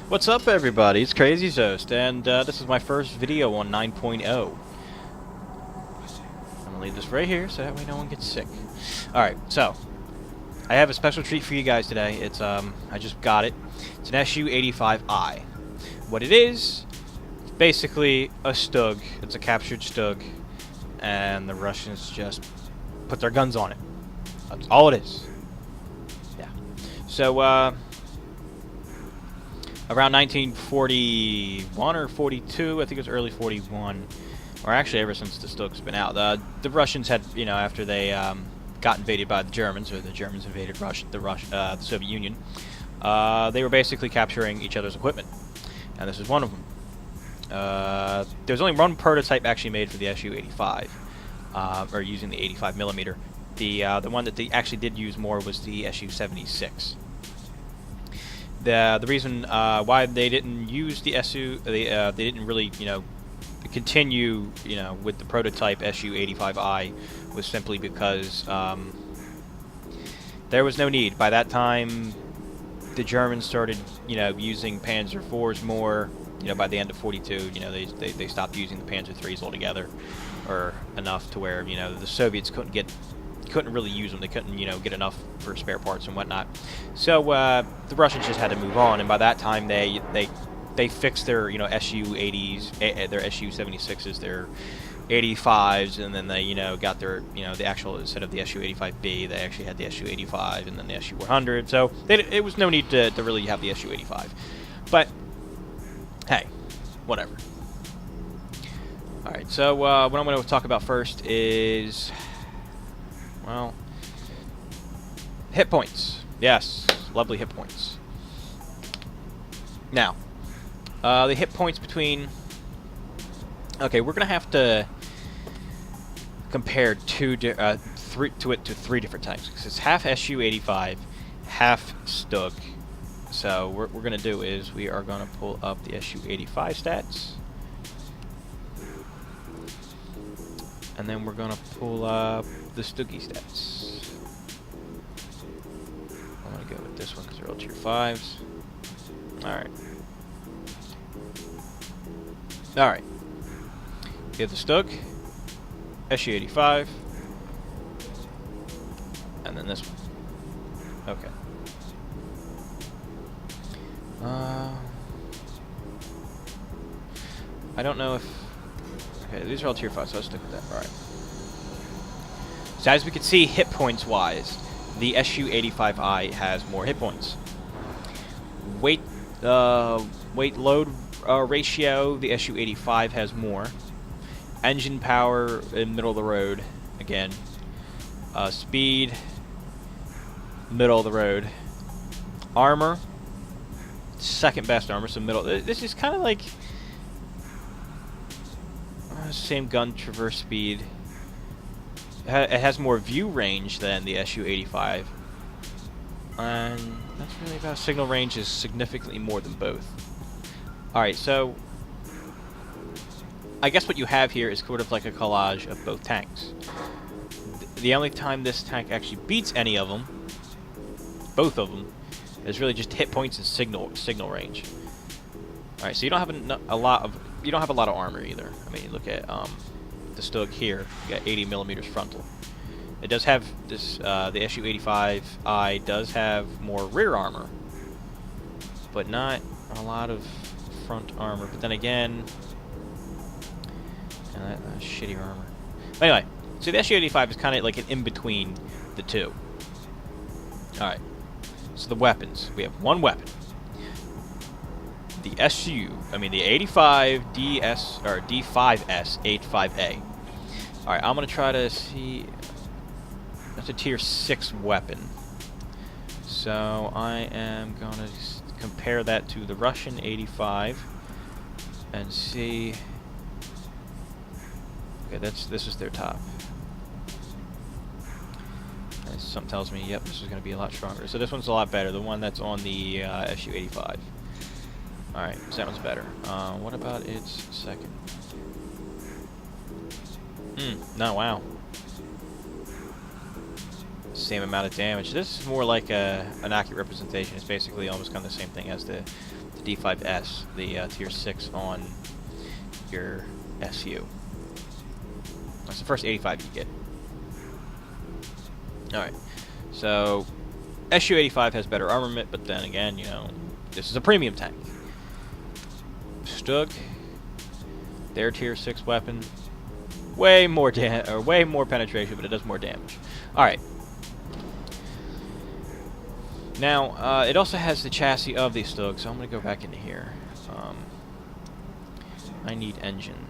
What's up, everybody? It's CrazyToast, and this is my first video on 9.0. I'm gonna leave this right here so that way no one gets sick. Alright, so I have a special treat for you guys today. It's I just got it. It's an SU-85i. What it is, it's basically a Stug. It's a captured Stug, and the Russians just put their guns on it. That's all it is. Yeah. So around 1941 or 42, I think it was early 41, or actually ever since the Stug's been out. The Russians had, after they got invaded by the Germans, or the Germans invaded the Soviet Union, they were basically capturing each other's equipment, and this is one of them. There's only one prototype actually made for the SU-85, or using the 85 millimeter. The one that they actually did use more was the SU-76. The reason why they didn't use the SU, they didn't really, continue, with the prototype SU-85i was simply because there was no need. By that time, the Germans started, using Panzer IVs more. By the end of 42, they stopped using the Panzer IIIs altogether, or enough to where, the Soviets couldn't really use them. They couldn't, get enough for spare parts and whatnot. So the Russians just had to move on, and by that time they fixed their SU-80s, their SU-76s, their 85s, and then they got their the actual, instead of the SU-85B, they actually had the SU-85 and then the SU-100. So it was no need to really have the SU-85. But hey, whatever. All right. So what I'm going to talk about first is, well, hit points. Yes, lovely hit points. Now, the hit points between... Okay, we're going to have to compare three different types, because it's half SU-85, half Stug. So what we're going to do is we are going to pull up the SU-85 stats. And then we're going to pull up the Stuggy stats. I'm going to go with this one because they're all tier 5s. Alright. Alright. We have the Stug, SU-85, and then this one. Okay. I don't know if... Okay, these are all tier 5, so let's stick with that. Alright. So as we can see, hit points wise, the SU-85i has more hit points. Weight load ratio, the SU-85 has more. Engine power in middle of the road, again. Speed, middle of the road. Armor, second best armor, so middle. This is kind of like same gun traverse speed. It has more view range than the SU-85, and that's really about. Signal range is significantly more than both. Alright, so I guess what you have here is sort of like a collage of both tanks. The only time this tank actually beats any of them, both of them, is really just hit points and signal range. Alright, so you don't have a lot of armor either. I mean, look at the Stug here. You got 80 millimeters frontal. It does have this. The SU-85i does have more rear armor, but not a lot of front armor. But then again, that shitty armor. But anyway, so the SU-85 is kind of like an in between the two. All right. So the weapons. We have one weapon. The the 85 DS or D5S 85A. All right, I'm gonna try to see. That's a tier 6 weapon. So I am gonna compare that to the Russian 85 and see. Okay, this is their top. And something tells me, yep, this is gonna be a lot stronger. So this one's a lot better. The one that's on the SU-85. Alright, so that one's better. What about its second? No, wow. same amount of damage. This is more like an accurate representation. It's basically almost kind of the same thing as the D5S, the tier 6 on your SU. That's the first 85 you get. Alright, so SU-85 has better armament, but then again, you know, this is a premium tank. Stug, their tier 6 weapon, way more penetration, but it does more damage. Alright. Now, it also has the chassis of the Stug, so I'm going to go back into here. I need engine.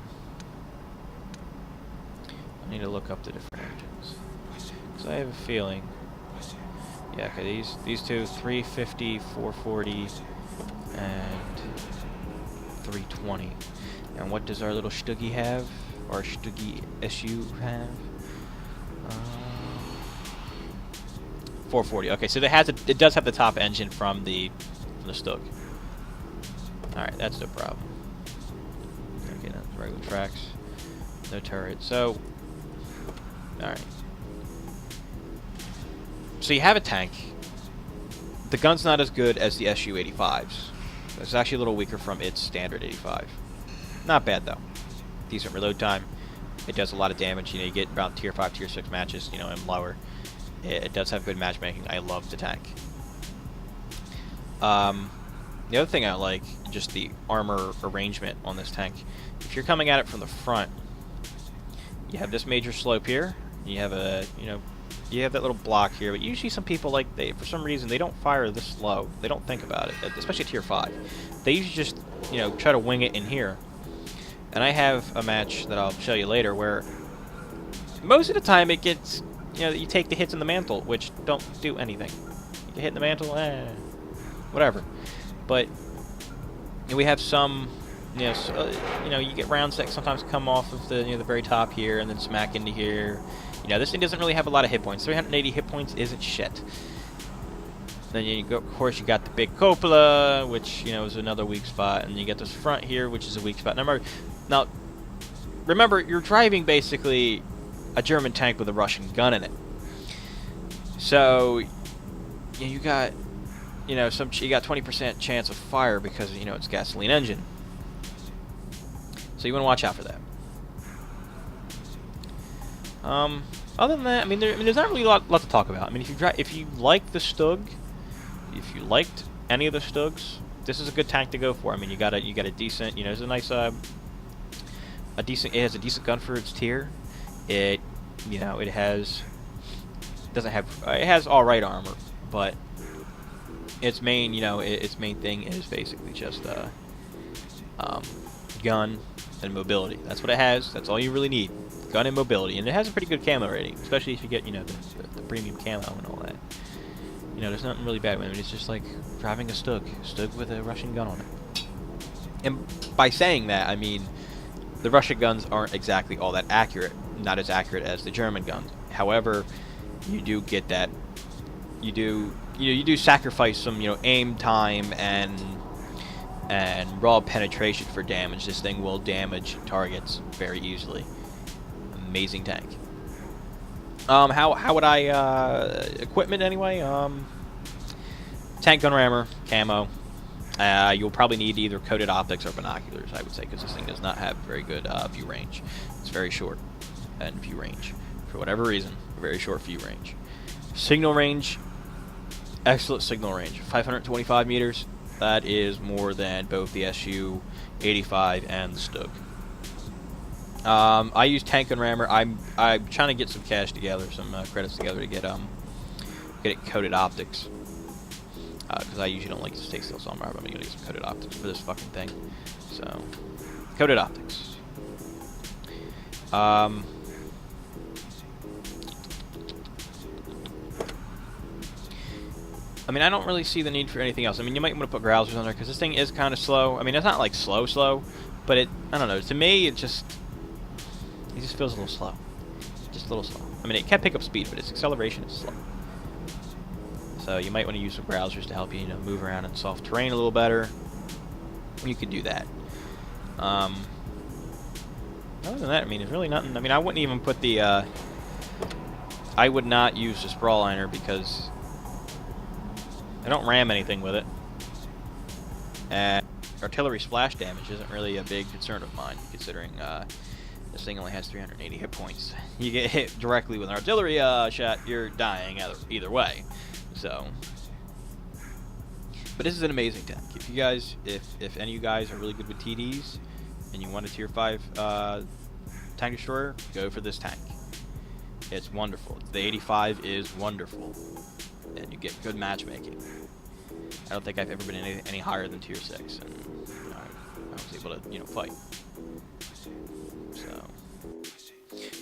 I need to look up the different engines. Because I have a feeling... Yeah, okay, these two, 350, 440, and 320. And what does our little Stuggy have? Our Stuggy SU have? 440. Okay, so it does have the top engine from the Stug. Alright, that's no problem. Okay, that's regular tracks. No turret. So, alright. So you have a tank. The gun's not as good as the SU-85's. It's actually a little weaker from its standard 85. Not bad, though. Decent reload time. It does a lot of damage. You know, you get around tier 5, tier 6 matches, you know, and lower. It does have good matchmaking. I love the tank. The other thing I like, just the armor arrangement on this tank. If you're coming at it from the front, you have this major slope here. You have a, you know, you have that little block here, but usually some people, like, for some reason, they don't fire this slow. They don't think about it, especially tier 5. They usually just, you know, try to wing it in here. And I have a match that I'll show you later where most of the time it gets, you know, you take the hits in the mantle, which don't do anything. You get hit in the mantle, whatever. But you know, we have some, you know, you get rounds that sometimes come off of the, you know, the very top here and then smack into here. You know, this thing doesn't really have a lot of hit points. 380 hit points isn't shit. Then you go, of course, you got the big cupola, which, you know, is another weak spot, and you get this front here, which is a weak spot. Now, remember, you're driving basically a German tank with a Russian gun in it. So, you got, you know, you got 20% chance of fire because, you know, it's a gasoline engine. So you want to watch out for that. Other than that, I mean, there's not really a lot to talk about. I mean, if you like the Stug, if you liked any of the Stugs, this is a good tank to go for. I mean, you got a decent, you know, it's a nice, it has a decent gun for its tier. It, you know, it has all right armor, but its main, you know, its main thing is basically just gun and mobility. That's what it has. That's all you really need. Gun and mobility, and it has a pretty good camo rating, especially if you get, you know, the premium camo and all that. You know, there's nothing really bad with it. It's just like driving a Stug with a Russian gun on it. And by saying that, I mean the Russian guns aren't exactly all that accurate, not as accurate as the German guns. However, you do get that. You do sacrifice some, you know, aim time and raw penetration for damage. This thing will damage targets very easily. Amazing tank. How would I equipment anyway? Tank gun rammer, camo. You'll probably need either coated optics or binoculars, I would say, because this thing does not have very good view range. It's very short and view range. For whatever reason, very short view range. Signal range, excellent signal range. 525 meters. That is more than both the SU-85 and the Stug. I use tank and rammer. I'm trying to get some cash together, some credits together to get it coated optics. Because I usually don't like to stay still, so I'm gonna get some coated optics for this fucking thing. So, coated optics. I mean, I don't really see the need for anything else. I mean, you might want to put grousers on there because this thing is kind of slow. I mean, it's not like slow, but I don't know. To me, it just feels a little slow. Just a little slow. I mean, it can pick up speed, but its acceleration is slow. So you might want to use some grousers to help you, you know, move around in soft terrain a little better. You could do that. Other than that, I mean, there's really nothing. I mean, I wouldn't even put the I would not use the Sprawliner because I don't ram anything with it. And artillery splash damage isn't really a big concern of mine, considering this thing only has 380 hit points. You get hit directly with an artillery shot, you're dying either way. So, but this is an amazing tank. If you guys, if any of you guys are really good with TDs and you want a tier 5 tank destroyer, go for this tank. It's wonderful. The 85 is wonderful, and you get good matchmaking. I don't think I've ever been any higher than tier 6, and I was able to fight.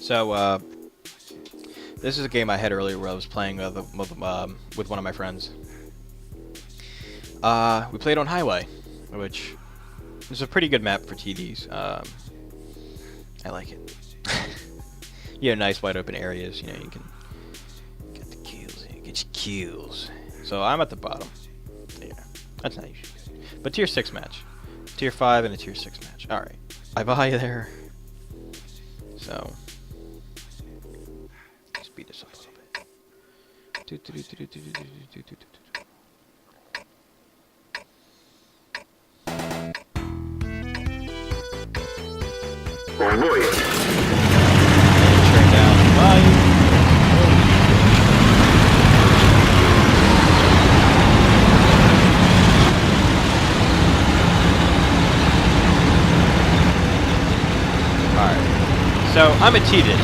So this is a game I had earlier where I was playing with one of my friends. We played on Highway, which is a pretty good map for TDs. I like it. You have nice wide open areas. You can get the kills. Get your kills. So I'm at the bottom. Yeah, that's not usually good. But tier 6 match, tier 5 and a tier 6 match. All right, I buy you there. So speed this up a little bit. Oh boy. Turn down the volume. Alright. So I'm a TDID.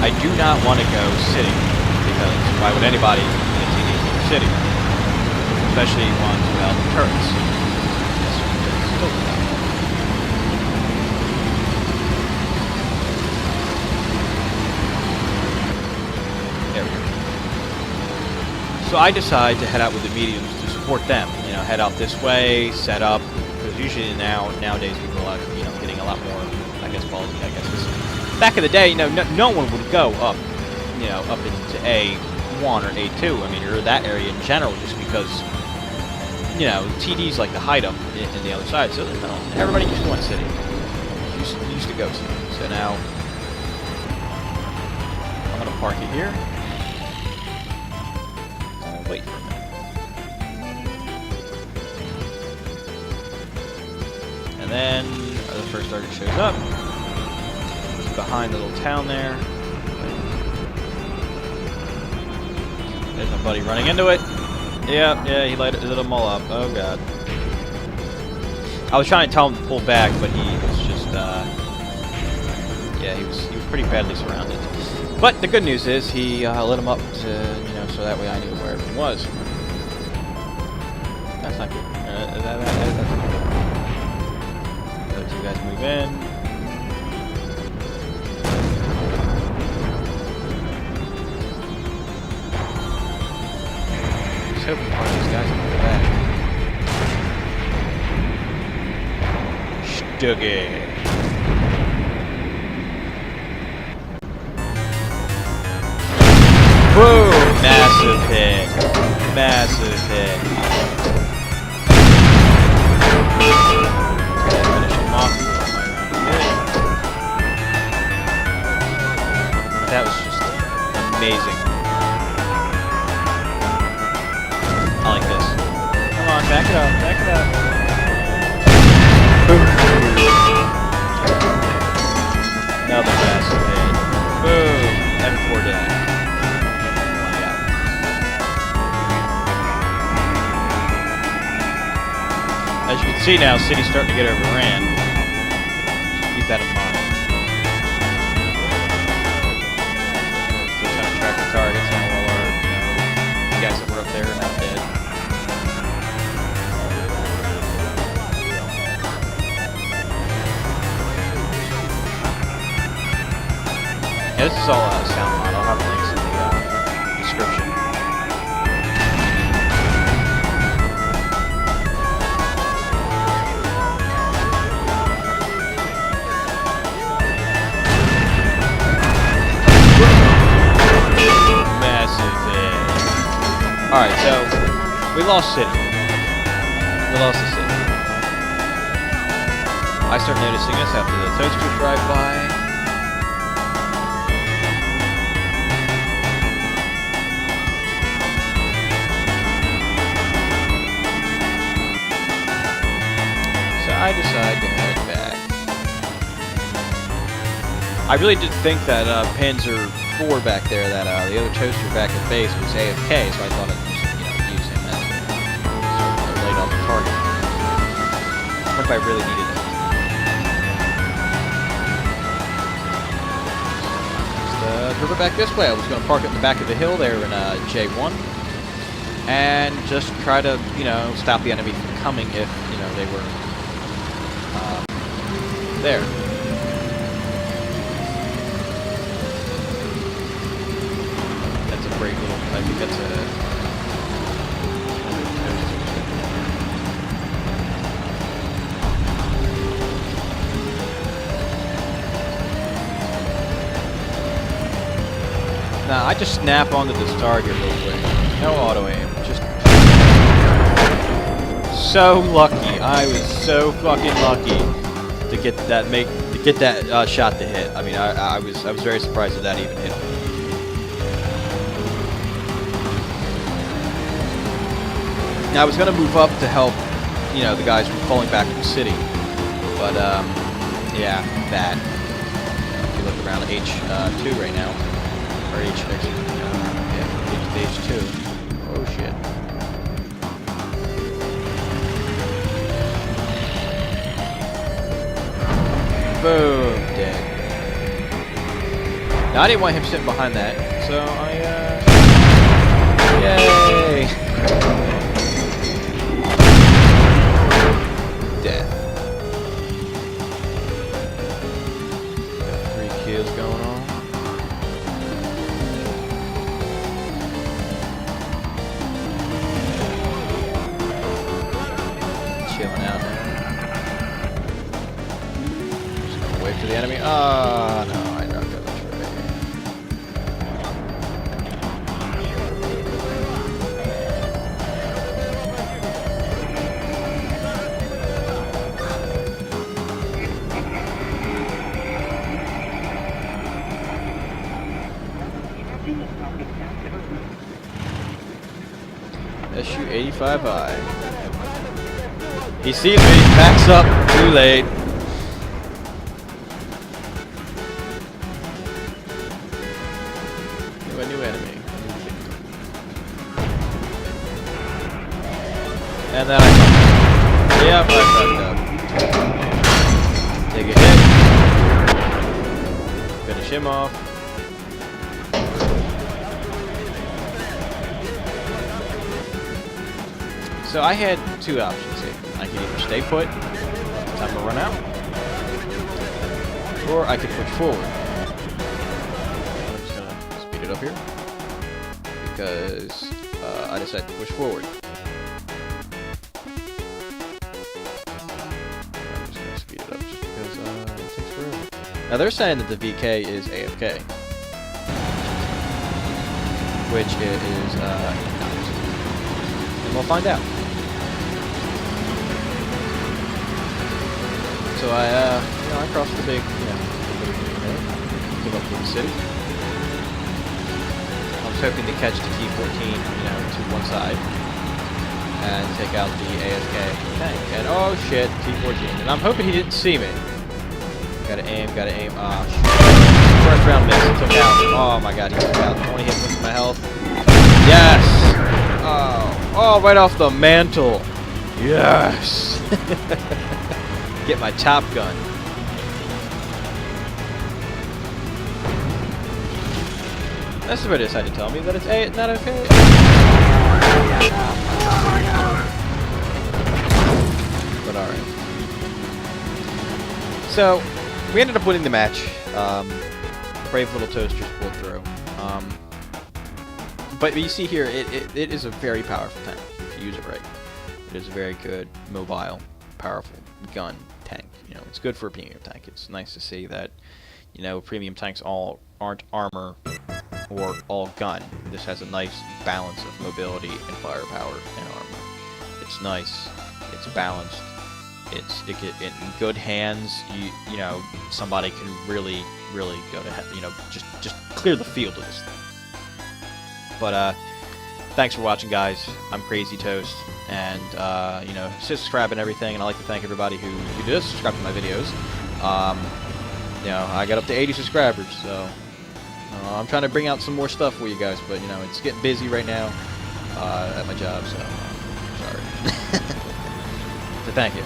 I do not want to go sitting, because why would anybody in a TD go sitting? Especially ones without turrets. There we go. So I decide to head out with the mediums to support them. Head out this way, set up, because usually nowadays people are getting a lot more, ballsy, 'cause back in the day, no one would go up, up into A1 or A2. Or that area in general, just because, TDs like to hide up in the other side. So everybody just went city. Used to go city. So now I'm gonna park it here. Wait for a minute. And then the first target shows up. It's behind the little town there. There's my buddy running into it. Yeah, he lit them all up. Oh god. I was trying to tell him to pull back, but he was just, he was pretty badly surrounded. But the good news is he lit him up to, so that way I knew where everything was. That's not good. That's not good. Those two guys move in. Just hoping one of these guys will go back. Stuggy. Whoa! Massive hit. Massive hit. Finish him off. That was just amazing. I like this. Come on, back it up, back it up. Boom. Another massive hit. Boom. M4 down. As you can see now, city's starting to get overran. Just keep that in mind. Still trying to track the targets now while our, the guys that were up there are now dead. Yeah, this is all sound mod. I'll have links in the description. Alright, so we lost city. We lost the city. I start noticing this after the toasters drive by. I decide to head back. I really did think that Panzer IV back there, that the other toaster back at base was AFK, so I thought I'd just, use him as a laid off target. What if I really needed it? Just drove it back this way. I was going to park it in the back of the hill there in J1, and just try to, stop the enemy from coming if, they were there. That's a great little, I think that's a... Now, I just snap onto this target real quick. No auto aim. Just so lucky. I was so fucking lucky to get that shot to hit. I mean, I was very surprised that even hit. Now, I was gonna move up to help, the guys from falling back from the city, but yeah, bad. If you look around H2 right now. Or H2. Oh shit. Boom, dead. Now I didn't want him sitting behind that, so I yay! Death. Got 3 kills going on. To the enemy. Ah, no, I dropped that much SU-85i. He sees me, backs up, too late. A new enemy. And then I fucked up. Yep, I fucked up. Take a hit. Finish him off. So I had 2 options here. I could either stay put, time will run out, or I could push forward. It up here because I decided to push forward. I'm just gonna speed it up just because it takes forever. Now they're saying that the VK is AFK, which it is not, and we'll find out. So I crossed the big, came up to the city. Hoping to catch the T-14, to one side and take out the AFK tank. And oh shit, T-14. And I'm hoping he didn't see me. Gotta aim. Ah, shit. First round miss, took out. Oh my god, he took out 20 hit points of my health. Yes! Oh, right off the mantle. Yes! Get my Top Gun. That's what it decided to tell me, that it's not okay. But alright. So, we ended up winning the match. Brave little toasters pulled through. But you see here, it is a very powerful tank, if you use it right. It is a very good, mobile, powerful gun tank. It's good for a premium tank. It's nice to see that, premium tanks aren't armor or all gun. This has a nice balance of mobility and firepower and armor. It's nice. It's balanced. In good hands. Somebody can really go to just clear the field of this thing. But thanks for watching, guys. I'm CrazyToast, and you know, subscribe and everything. And I'd like to thank everybody who does subscribe to my videos. You know, I got up to 80 subscribers, so I'm trying to bring out some more stuff for you guys. But you know, it's getting busy right now at my job, so sorry. So thank you.